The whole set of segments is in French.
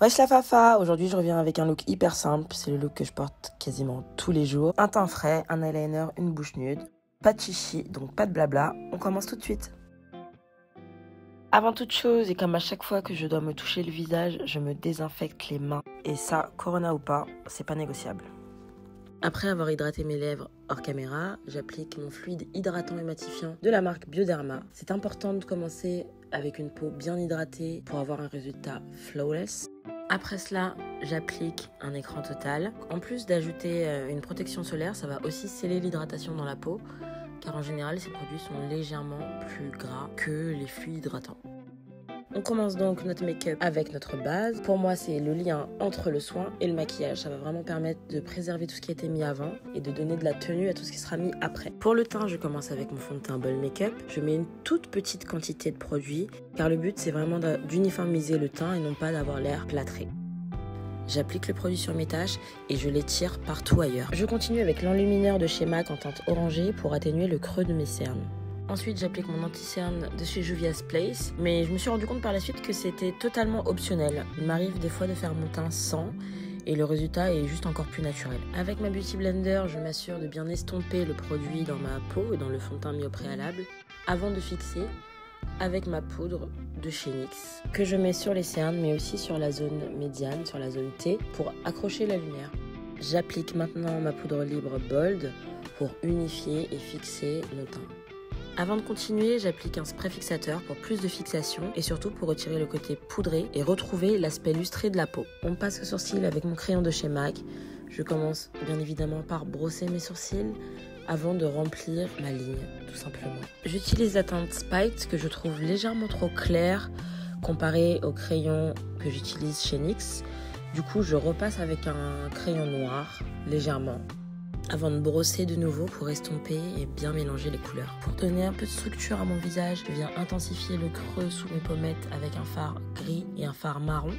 Wesh la fafa, aujourd'hui je reviens avec un look hyper simple, c'est le look que je porte quasiment tous les jours. Un teint frais, un eyeliner, une bouche nude, pas de chichi, donc pas de blabla, on commence tout de suite. Avant toute chose, et comme à chaque fois que je dois me toucher le visage, je me désinfecte les mains. Et ça, corona ou pas, c'est pas négociable. Après avoir hydraté mes lèvres hors caméra, j'applique mon fluide hydratant et matifiant de la marque Bioderma. C'est important de commencer avec une peau bien hydratée pour avoir un résultat flawless. Après cela, j'applique un écran total. En plus d'ajouter une protection solaire, ça va aussi sceller l'hydratation dans la peau, car en général, ces produits sont légèrement plus gras que les fluides hydratants. On commence donc notre make-up avec notre base. Pour moi, c'est le lien entre le soin et le maquillage. Ça va vraiment permettre de préserver tout ce qui a été mis avant et de donner de la tenue à tout ce qui sera mis après. Pour le teint, je commence avec mon fond de teint Bol Make-up. Je mets une toute petite quantité de produit, car le but, c'est vraiment d'uniformiser le teint et non pas d'avoir l'air plâtré. J'applique le produit sur mes taches et je l'étire partout ailleurs. Je continue avec l'enlumineur de chez MAC en teinte orangée pour atténuer le creux de mes cernes. Ensuite, j'applique mon anti-cerne de chez Juvia's Place, mais je me suis rendu compte par la suite que c'était totalement optionnel. Il m'arrive des fois de faire mon teint sans, et le résultat est juste encore plus naturel. Avec ma Beauty Blender, je m'assure de bien estomper le produit dans ma peau et dans le fond de teint mis au préalable, avant de fixer avec ma poudre de chez NYX, que je mets sur les cernes, mais aussi sur la zone médiane, sur la zone T, pour accrocher la lumière. J'applique maintenant ma poudre libre Bold pour unifier et fixer mon teint. Avant de continuer, j'applique un spray fixateur pour plus de fixation et surtout pour retirer le côté poudré et retrouver l'aspect lustré de la peau. On passe au sourcil avec mon crayon de chez MAC. Je commence bien évidemment par brosser mes sourcils avant de remplir ma ligne, tout simplement. J'utilise la teinte Spiked que je trouve légèrement trop claire comparée au crayon que j'utilise chez NYX. Du coup, je repasse avec un crayon noir, légèrement, avant de brosser de nouveau pour estomper et bien mélanger les couleurs. Pour donner un peu de structure à mon visage, je viens intensifier le creux sous mes pommettes avec un fard gris et un fard marron.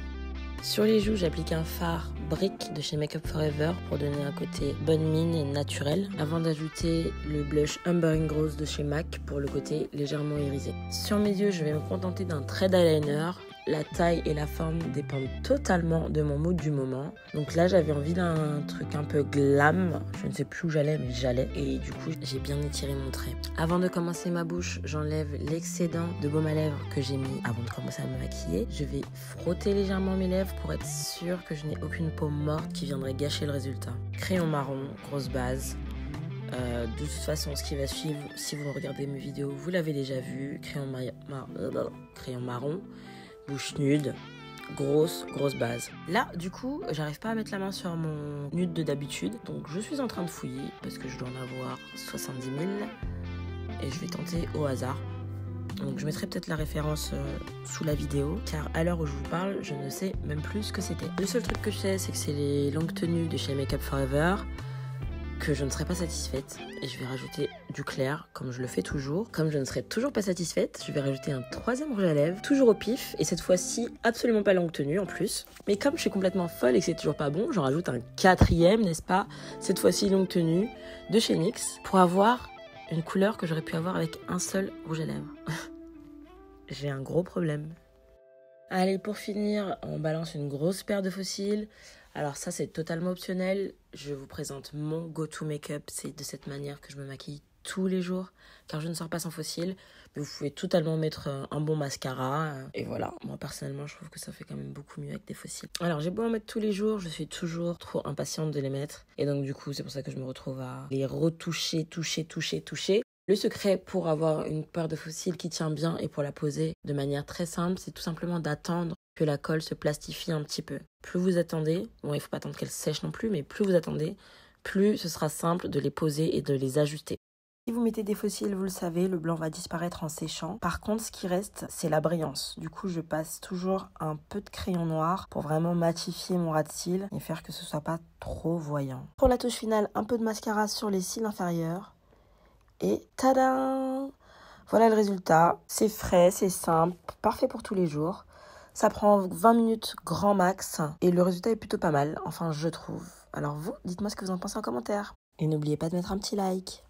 Sur les joues, j'applique un fard brick de chez Make Up For Ever pour donner un côté bonne mine et naturel, avant d'ajouter le blush Umber Rose de chez MAC pour le côté légèrement irisé. Sur mes yeux, je vais me contenter d'un trait d'eyeliner. La taille et la forme dépendent totalement de mon mood du moment. Donc là, j'avais envie d'un truc un peu glam. Je ne sais plus où j'allais, mais j'allais. Et du coup, j'ai bien étiré mon trait. Avant de commencer ma bouche, j'enlève l'excédent de baume à lèvres que j'ai mis avant de commencer à me maquiller. Je vais frotter légèrement mes lèvres pour être sûre que je n'ai aucune peau morte qui viendrait gâcher le résultat. Crayon marron, grosse base. De toute façon, ce qui va suivre, si vous regardez mes vidéos, vous l'avez déjà vu. Crayon marron. Bouche nude, grosse base. Là, du coup, j'arrive pas à mettre la main sur mon nude de d'habitude. Donc, je suis en train de fouiller parce que je dois en avoir 70 000. Et je vais tenter au hasard. Donc, je mettrai peut-être la référence sous la vidéo. Car à l'heure où je vous parle, je ne sais même plus ce que c'était. Le seul truc que je sais, c'est que c'est les longues tenues de chez Make Up For Ever, que je ne serai pas satisfaite et je vais rajouter du clair comme je le fais toujours. Comme je ne serai toujours pas satisfaite, je vais rajouter un troisième rouge à lèvres, toujours au pif, et cette fois-ci absolument pas longue tenue en plus. Mais comme je suis complètement folle et que c'est toujours pas bon, j'en rajoute un quatrième, n'est-ce pas? Cette fois-ci longue tenue de chez NYX pour avoir une couleur que j'aurais pu avoir avec un seul rouge à lèvres. J'ai un gros problème. Allez, pour finir, on balance une grosse paire de faux cils. Alors ça, c'est totalement optionnel. Je vous présente mon go-to make-up. C'est de cette manière que je me maquille tous les jours, car je ne sors pas sans faux cils. Mais vous pouvez totalement mettre un bon mascara. Et voilà, moi personnellement, je trouve que ça fait quand même beaucoup mieux avec des faux cils. Alors, j'ai beau en mettre tous les jours, je suis toujours trop impatiente de les mettre. Et donc du coup, c'est pour ça que je me retrouve à les retoucher, toucher. Le secret pour avoir une paire de faux cils qui tient bien et pour la poser de manière très simple, c'est tout simplement d'attendre que la colle se plastifie un petit peu. Plus vous attendez, bon, il ne faut pas attendre qu'elle sèche non plus, mais plus vous attendez, plus ce sera simple de les poser et de les ajuster. Si vous mettez des faux cils, vous le savez, le blanc va disparaître en séchant. Par contre, ce qui reste, c'est la brillance. Du coup, je passe toujours un peu de crayon noir pour vraiment matifier mon ras de cils et faire que ce soit pas trop voyant. Pour la touche finale, un peu de mascara sur les cils inférieurs. Et tadam! Voilà le résultat. C'est frais, c'est simple, parfait pour tous les jours. Ça prend 20 minutes grand max et le résultat est plutôt pas mal, enfin je trouve. Alors vous, dites-moi ce que vous en pensez en commentaire. Et n'oubliez pas de mettre un petit like.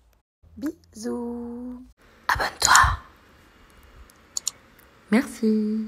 Bisous! Abonne-toi! Merci!